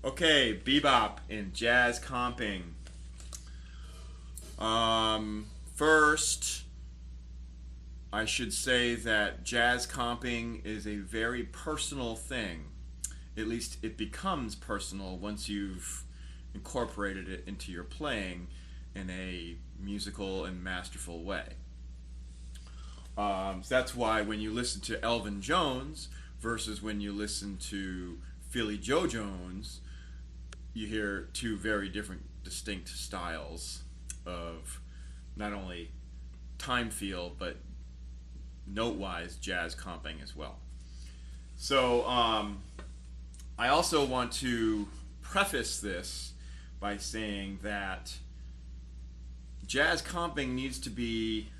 Okay, bebop and jazz comping. First, I should say that jazz comping is a very personal thing. At least it becomes personal once you've incorporated it into your playing in a musical and masterful way. So that's why when you listen to Elvin Jones versus when you listen to Philly Joe Jones, you hear two very different, distinct styles of not only time feel but note-wise jazz comping as well. So I also want to preface this by saying that jazz comping needs to be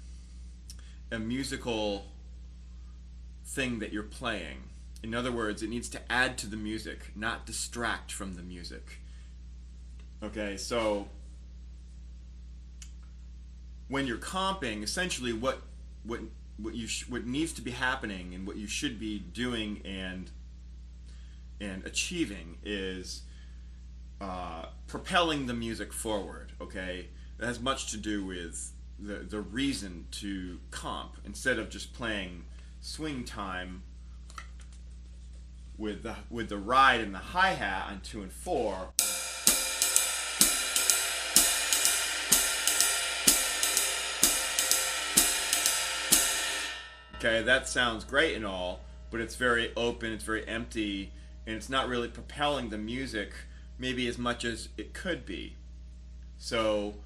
a musical thing that you're playing. In other words, it needs to add to the music, not distract from the music. Okay, so when you're comping, essentially what needs to be happening and what you should be doing and achieving is propelling the music forward. Okay, that has much to do with the reason to comp instead of just playing swing time with the ride and the hi-hat on 2 and 4. Okay, that sounds great and all, but it's very open, it's very empty, and it's not really propelling the music maybe as much as it could be. So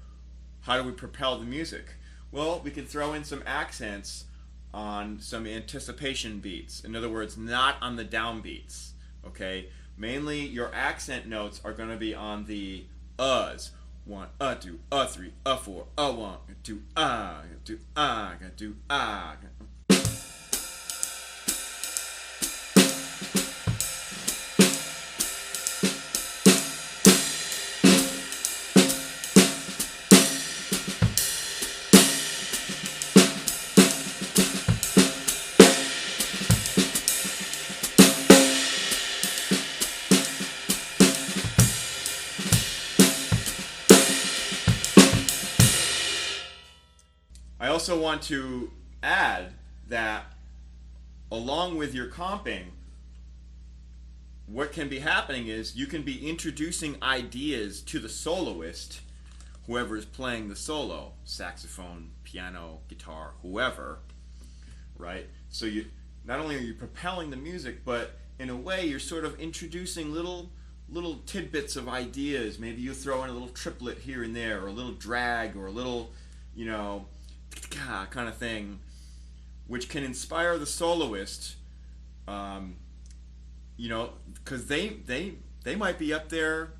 how do we propel the music? Well, we can throw in some accents on some anticipation beats. In other words, not on the downbeats. Okay? Mainly your accent notes are going to be on the uhs. 1, 2, 3, 4, 1, 2, 2, 2, I also want to add that along with your comping, what can be happening is you can be introducing ideas to the soloist, whoever is playing the solo, saxophone, piano, guitar, whoever, right? So you not only are you propelling the music, but in a way you're sort of introducing little tidbits of ideas. Maybe you throw in a little triplet here and there, or a little drag, or a little, kind of thing, which can inspire the soloist, because they might be up there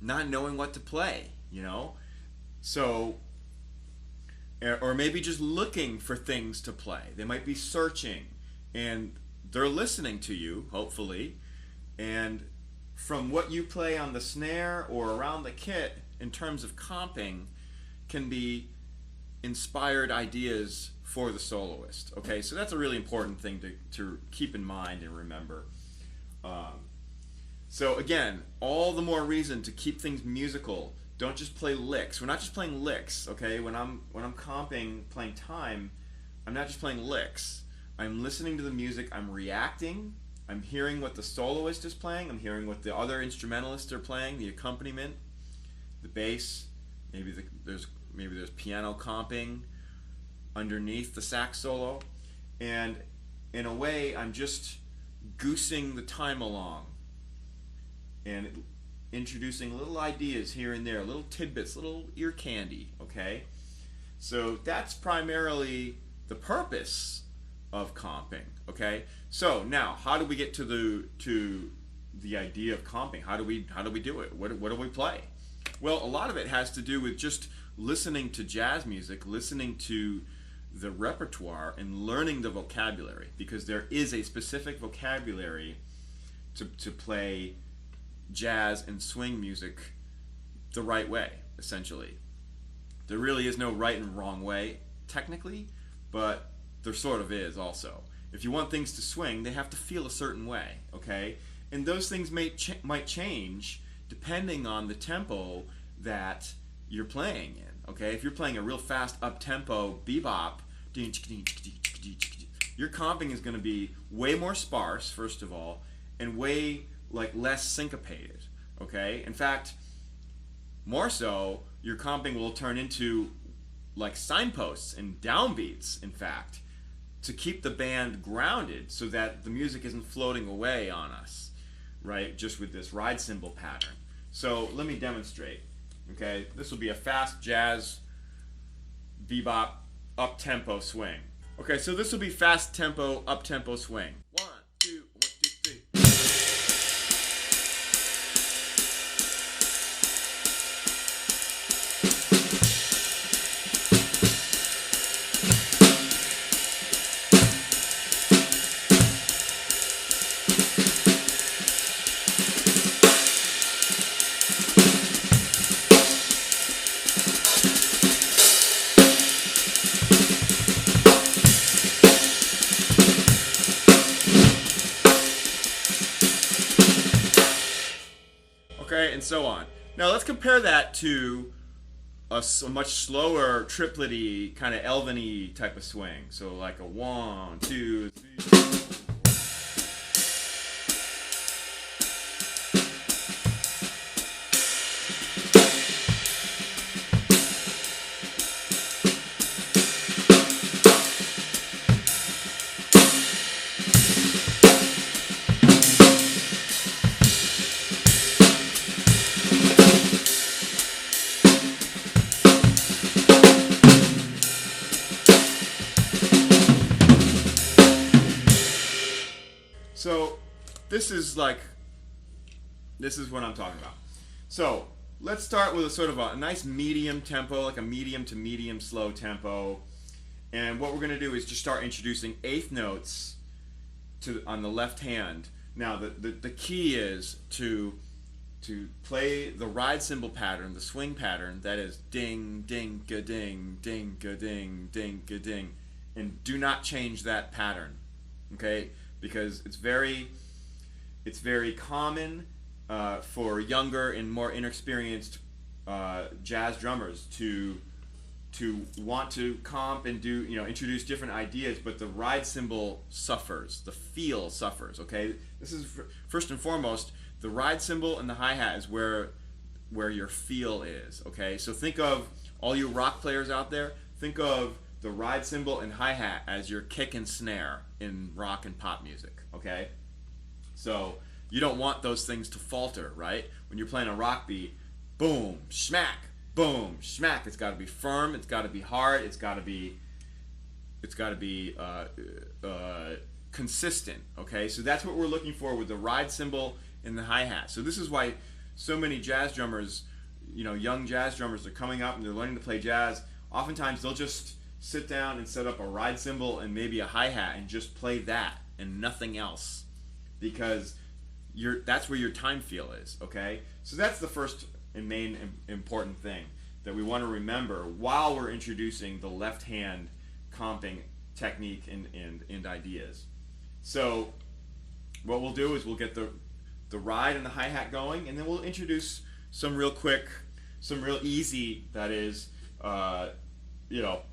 not knowing what to play, so, or maybe just looking for things to play. They might be searching, and they're listening to you, hopefully, and from what you play on the snare or around the kit in terms of comping can be inspired ideas for the soloist. Okay, so that's a really important thing to keep in mind and remember. So again, all the more reason to keep things musical. Don't just play licks. We're not just playing licks. Okay, when I'm comping, playing time, I'm not just playing licks. I'm listening to the music. I'm reacting. I'm hearing what the soloist is playing. I'm hearing what the other instrumentalists are playing. The accompaniment, the bass. Maybe there's piano comping underneath the sax solo, and in a way I'm just goosing the time along and introducing little ideas here and there, little tidbits, little ear candy. Okay, so that's primarily the purpose of comping. Okay, so now how do we get to the idea of comping? How do we do it? What do we play? Well, a lot of it has to do with just listening to jazz music, listening to the repertoire, and learning the vocabulary, because there is a specific vocabulary to play jazz and swing music the right way, essentially. There really is no right and wrong way, technically, but there sort of is also. If you want things to swing, they have to feel a certain way, okay? And those things might change depending on the tempo that you're playing in. Okay, if you're playing a real fast up-tempo bebop, your comping is going to be way more sparse, first of all, and way less syncopated. Okay, in fact, more so, your comping will turn into like signposts and downbeats, in fact, to keep the band grounded so that the music isn't floating away on us, right, just with this ride cymbal pattern. So let me demonstrate. Okay, this will be a fast jazz bebop up-tempo swing. Okay, so this will be fast tempo up-tempo swing. 1, 2, 1, 2, 3. Okay, and so on. Now let's compare that to a much slower triplet-y, kind of Elvin-y type of swing. So like a 1, 2, 3. So this is what I'm talking about. So let's start with a sort of a nice medium tempo, like a medium to medium slow tempo. And what we're going to do is just start introducing eighth notes on the left hand. Now the key is to play the ride cymbal pattern, the swing pattern, that is ding, ding, ga ding, ding, ga ding, ding, ga ding, and do not change that pattern, okay? Because it's very common for younger and more inexperienced jazz drummers to want to comp and do, introduce different ideas, but the ride cymbal suffers, the feel suffers. Okay, this is first and foremost, the ride cymbal and the hi-hat is where your feel is. Okay, so think of all you rock players out there. Think of the ride cymbal and hi-hat as your kick and snare in rock and pop music, okay? So you don't want those things to falter, right? When you're playing a rock beat, boom, smack, boom, smack. It's got to be firm, it's got to be hard, it's got to be consistent, okay? So that's what we're looking for with the ride cymbal and the hi-hat. So this is why so many jazz drummers, young jazz drummers are coming up and they're learning to play jazz. Oftentimes they'll just sit down and set up a ride cymbal and maybe a hi-hat and just play that and nothing else, because that's where your time feel is, okay? So that's the first and main important thing that we want to remember while we're introducing the left hand comping technique and ideas. So what we'll do is we'll get the ride and the hi-hat going, and then we'll introduce some real quick, some real easy, that is,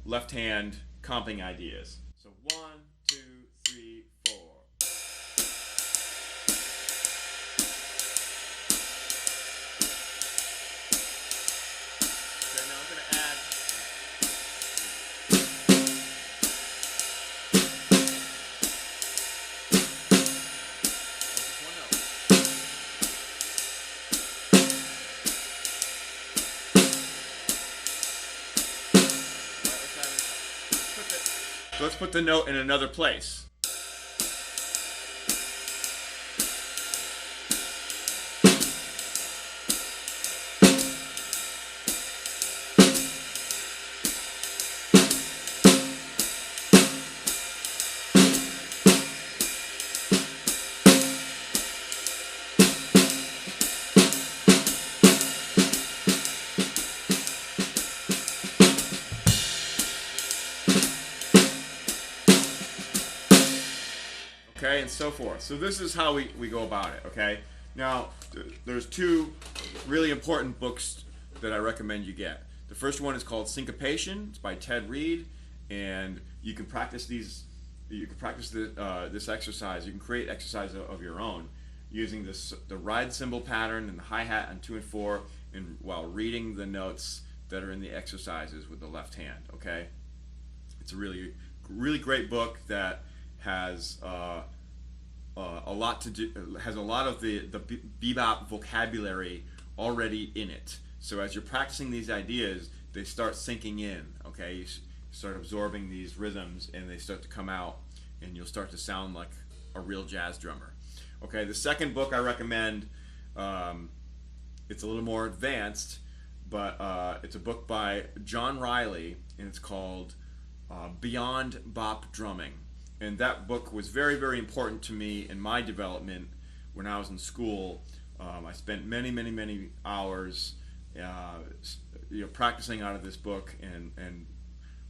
left hand comping ideas. So 1, 2, 3, 4. Okay, now I'm going to add. Just one note. So let's put the note in another place. Okay, and so forth. So this is how we go about it, okay? Now, there's two really important books that I recommend you get. The first one is called Syncopation. It's by Ted Reed, and you can practice these. You can practice this exercise. You can create exercise of your own using the ride cymbal pattern and the hi-hat on 2 and 4, and while reading the notes that are in the exercises with the left hand. Okay, it's a really great book that has a lot to do. Has a lot of the bebop vocabulary already in it. So as you're practicing these ideas, they start sinking in. Okay, you start absorbing these rhythms, and they start to come out, and you'll start to sound like a real jazz drummer. Okay, the second book I recommend, it's a little more advanced, but it's a book by John Riley, and it's called Beyond Bop Drumming. And that book was very, very important to me in my development when I was in school. I spent many hours practicing out of this book and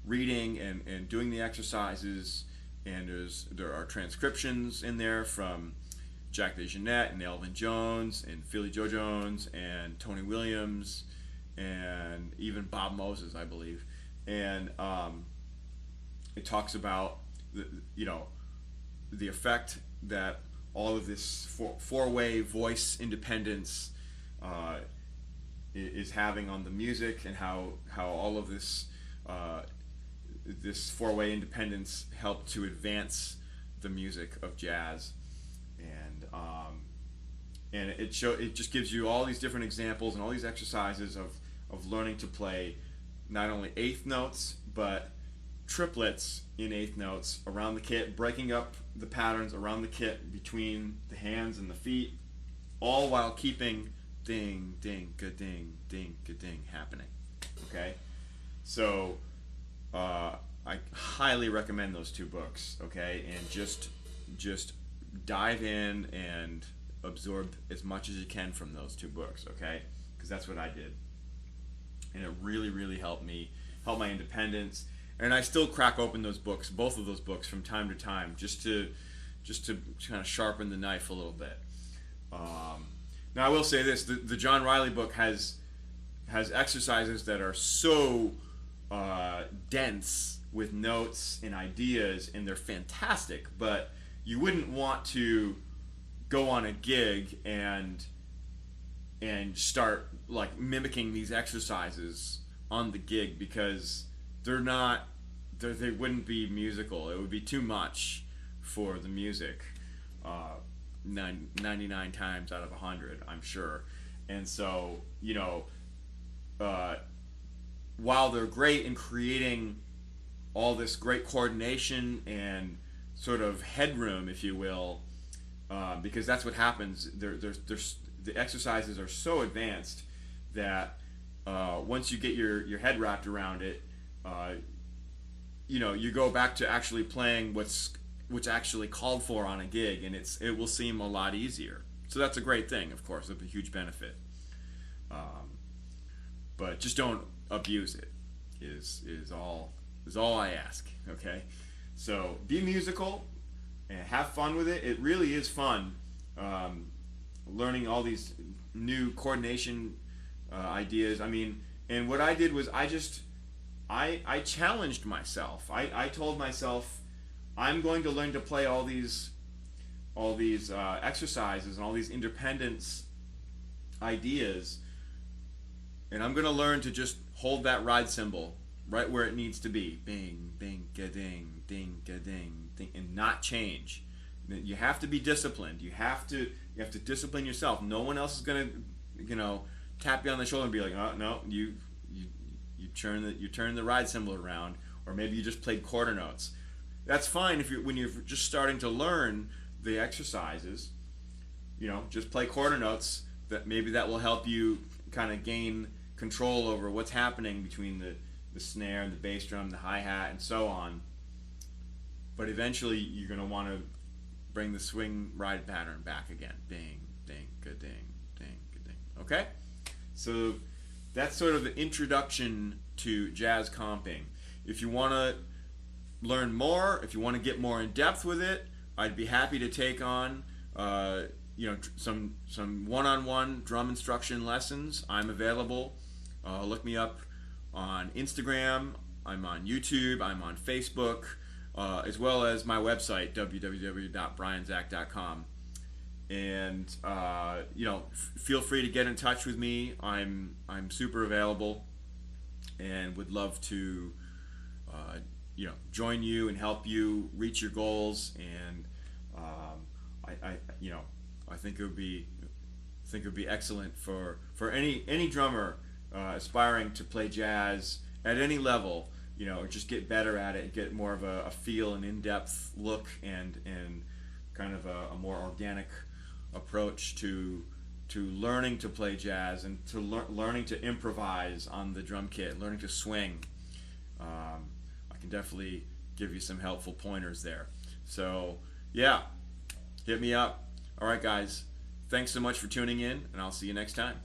reading and doing the exercises. And there are transcriptions in there from Jack DeJohnette and Elvin Jones and Philly Joe Jones and Tony Williams and even Bob Moses, I believe. And it talks about the effect that all of this four-way voice independence is having on the music, and how all of this this four-way independence helped to advance the music of jazz. And it just gives you all these different examples and all these exercises of learning to play not only eighth notes but triplets in eighth notes around the kit, breaking up the patterns around the kit between the hands and the feet, all while keeping ding ding ga ding ding ga ding happening. Okay, so I highly recommend those two books. Okay, and just dive in and absorb as much as you can from those two books. Okay, because that's what I did, and it really helped me, help my independence. And I still crack open those books, both of those books, from time to time, just to kind of sharpen the knife a little bit. Now I will say this: the John Riley book has exercises that are so dense with notes and ideas, and they're fantastic. But you wouldn't want to go on a gig and start like mimicking these exercises on the gig, because they wouldn't be musical. It would be too much for the music 99 times out of 100, I'm sure. And so, while they're great in creating all this great coordination and sort of headroom, if you will, because that's what happens. The exercises are so advanced that once you get your head wrapped around it, you go back to actually playing what's actually called for on a gig, and it will seem a lot easier. So that's a great thing, of course. It's a huge benefit. But just don't abuse it. Is all I ask. Okay, so be musical and have fun with it. It really is fun, learning all these new coordination ideas. I mean, and what I did was I challenged myself. I told myself, I'm going to learn to play all these exercises and all these independence ideas, and I'm going to learn to just hold that ride cymbal right where it needs to be, bing, bing, ga-ding, ding, ga-ding, ding, and not change. You have to be disciplined. You have to discipline yourself. No one else is going to, tap you on the shoulder and be like, oh no, you turn the ride cymbal around, or maybe you just played quarter notes. That's fine when you're just starting to learn the exercises. Just play quarter notes. That will help you kind of gain control over what's happening between the snare and the bass drum, the hi-hat, and so on. But eventually you're going to want to bring the swing ride pattern back again. Bing, ding, ga-ding, ding, ga-ding. Okay? So that's sort of the introduction to jazz comping. If you want to learn more, if you want to get more in depth with it, I'd be happy to take on some one-on-one drum instruction lessons, I'm available. Look me up on Instagram. I'm on YouTube. I'm on Facebook, as well as my website www.brianzach.com. And feel free to get in touch with me. I'm super available, and would love to join you and help you reach your goals. And I think it would be excellent for any drummer aspiring to play jazz at any level. Just get better at it, get more of a feel and in-depth look, and kind of a more organic approach to learning to play jazz, and to learning to improvise on the drum kit, learning to swing. I can definitely give you some helpful pointers there. So yeah, hit me up. All right, guys, thanks so much for tuning in, and I'll see you next time.